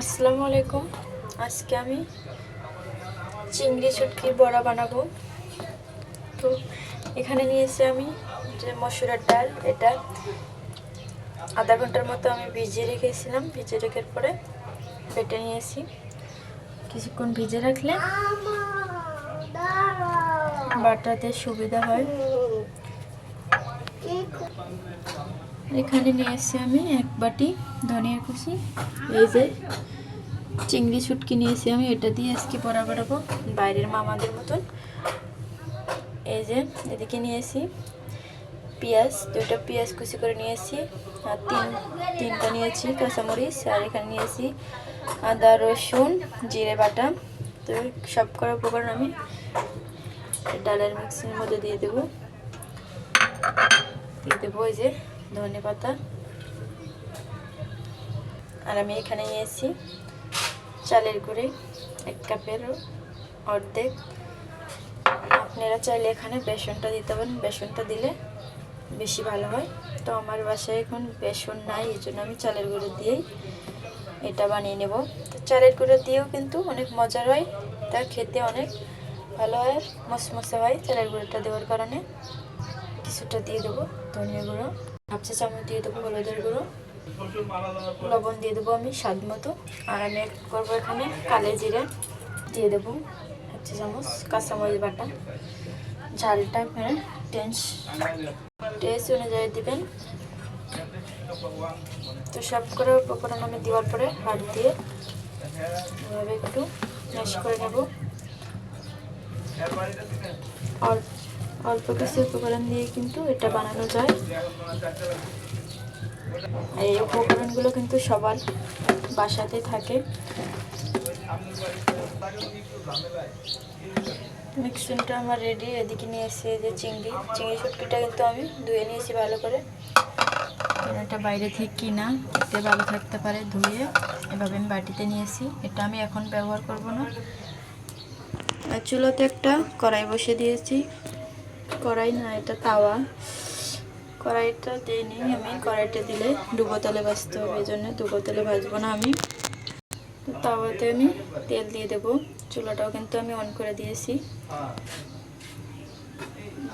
আসসালামু আলাইকুম। আজকে আমি চিংড়ি শুটকির বড়া বানাবো। তো এখানে নিয়েছি আমি যে মসুরের ডাল, এটা আধা ঘন্টার মতো আমি ভিজিয়ে রেখেছিলাম। ভিজিয়ে রেখার পরে বেটে নিয়েছি। কিছুক্ষণ ভিজে রাখলে বাটাতে সুবিধা হয়। এখানে নিয়েছি আমি এক বাটি ধনিয়া কুচি। এই যে চিংড়ি শুটকি নিয়েছি আমি, এটা দিয়ে আজকে বড়া বানাবো বাইরের মামাদের মতন। এই যে এদিকে নিয়েছি পেঁয়াজ, দুটো পেঁয়াজ কুচি করে নিয়েছি, আর তিনটা নিয়েছি কাঁচামরিচ, আর এখানে নিয়েছি আদা রসুন জিরে বাটা। তো সব করা উপকরণ আমি ডালের মিক্সির মধ্যে দিয়ে দেবো। এই যে ধনে পাতা, আর আমি এখানে নিয়েছি চালের গুঁড়ি 1 কাপের অর্ধেক। আপনারা চাইলে এখানে বেসনটা দিতে পারেন, বেসনটা দিলে বেশি ভালো হয়। তো আমার বাসায় এখন বেসন নাই, এই জন্য আমি চালের গুঁড়ো দিয়েই এটা বানিয়ে নেব। তো চালের গুঁড়ো দিয়েও কিন্তু অনেক মজার হয়, তা খেতে অনেক ভালো হয়, মসমসে হয় চালের গুঁড়োটা দেওয়ার কারণে। কিছুটা দিয়ে দেবো ধনিয়া গুঁড়ো, 1/2 চা চামচ দিয়ে দেবো হলুদের গুঁড়ো, লবণ দিয়ে দেবো আমি স্বাদ মতো। আর আমি এক করবো এখানে কালো জিরা দিয়ে দেবো 1 চা চামচ, কাঁচামরিচ বাটা। ঝালটা আপনারা টেস্ট অনুযায়ী দিবেন। তো সব করে উপকরণ আমি দেওয়ার পরে হাত দিয়ে এভাবে একটু ম্যাশ করে নেব। অল্প কিছু উপকরণ দিয়ে কিন্তু এটা বানানো যায়। এই উপকরণগুলো কিন্তু সবার বাসাতে থাকে। মিক্সিংটা আমার রেডি। এদিকে নিয়ে এসে যে চিংড়ি শুটকিটা কিন্তু আমি ধুয়ে নিয়েছি ভালো করে। এটা বাইরে থেকে কিনা, খেতে ভালো থাকতে পারে, ধুয়ে এভাবে আমি বাটিতে নিয়েছি। এটা আমি এখন ব্যবহার করব না। আর চুলাতে একটা কড়াই বসে দিয়েছি, কড়াই না এটা তাওয়া, কড়াইটা দিইনি আমি। কড়াইটা দিলে ডুবো তেলে ভাজতে হবে, এই জন্য ডুবো তেলে ভাজবো না আমি। তো তাওয়াতে আমি তেল দিয়ে দেবো। চুলাটাও কিন্তু আমি অন করে দিয়েছি।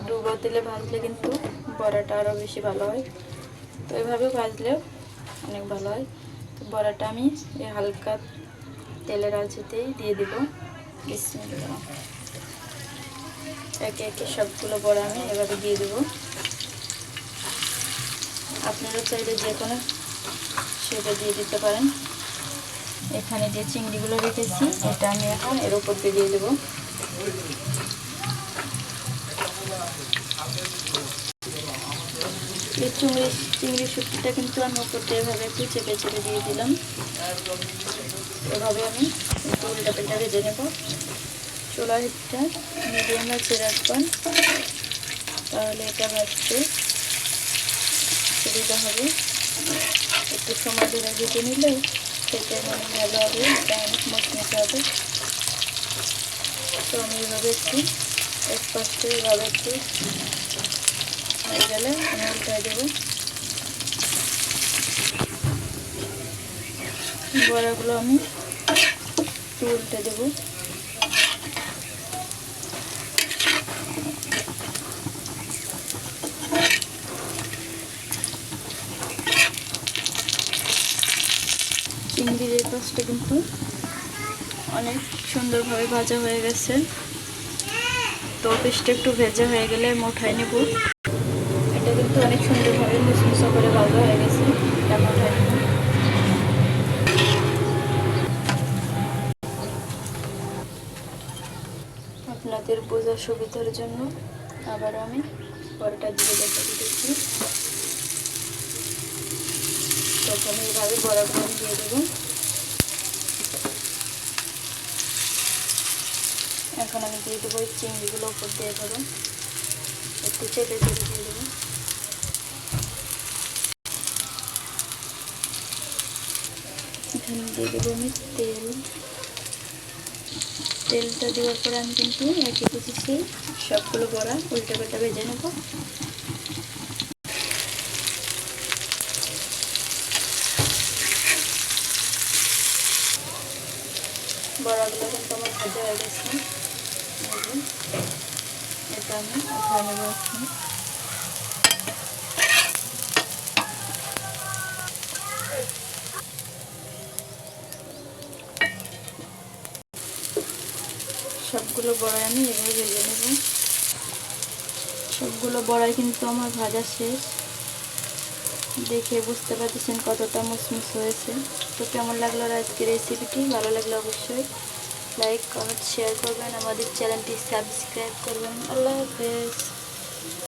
ডুবো তেলে ভাজলে কিন্তু বড়াটা আরও বেশি ভালো হয়। তো এভাবে ভাজলেও অনেক ভালো হয়। তো বড়াটা আমি এই হালকা তেলের আঁচেতেই দিয়ে দেবো। বিসমিল্লাহ। একে একে সবগুলো বড়া আমি এভাবে দিয়ে দেবো। আপনারা চাইলে যে কোনো সেটা দিয়ে দিতে পারেন। এখানে যে চিংড়িগুলো রেখেছি এটা আমি এখন এর উপর দিয়ে দেবো। এই চিংড়ি শুটকিটা কিন্তু আমি উপরটা এভাবে একটু চেপে চেপে দিয়ে দিলাম। এভাবে আমি একটু উল্টা পাল্টা ভেজে নেব। চুলার হিটটা মিডিয়াম আঁচে রাখবেন, তাহলে এটা ভাজতে সুবিধা হবে। একটু সময় ধরে ভেজে নিলে খেতে অনেক ভালো হবে, এটা অনেক মচমচে হবে। তো আমি এভাবে একটু স্পষ্ট এভাবে একটু হয়ে গেলে আমি উল্টায় দেবো। বড়াগুলো আমি একটু উল্টে দেবো। চিংড়ির এই পাশটা কিন্তু অনেক সুন্দরভাবে ভাজা হয়ে গেছে। তো পিসটা একটু ভেজা হয়ে গেলে আমি উঠাই নেব। এটা কিন্তু অনেক সুন্দরভাবে মুসমুসা করে ভাজা হয়ে গেছে, এটা উঠাই নেব। আপনাদের বোঝার সুবিধার জন্য আবার আমি পরোটা দিয়ে দেখাতে দিচ্ছি। প্রথমে এইভাবে বড়াগুলো দিয়ে দেবো। এখন আমি দিয়ে দেবো এই চিংড়িগুলো উপর দিয়ে দেবো, একটু চেপে চেপে দিয়ে দেবো। এখানে দিয়ে দেবো আমি তেলটা দেওয়ার পরে আমি কিন্তু একই প্রসেসে সবগুলো বড়া উল্টে পাল্টে ভেজে নেব। বড়াগুলো কিন্তু আমার ভাজা হয়ে গেছে। এটা আমি উঠায় নেবো এখন। সবগুলো বড়াই আমি এভাবে ভেজে নেব। সবগুলো বড়াই কিন্তু আমার ভাজা শেষ। দেখে বুঝতে পারতেছেন কতটা মুসমুস হয়েছে। তো কেমন লাগলো আজকের রেসিপিটি? ভালো লাগলে অবশ্যই লাইক, কমেন্ট, শেয়ার করবেন। আমাদের চ্যানেলটি সাবস্ক্রাইব করবেন। আল্লাহ হাফেজ।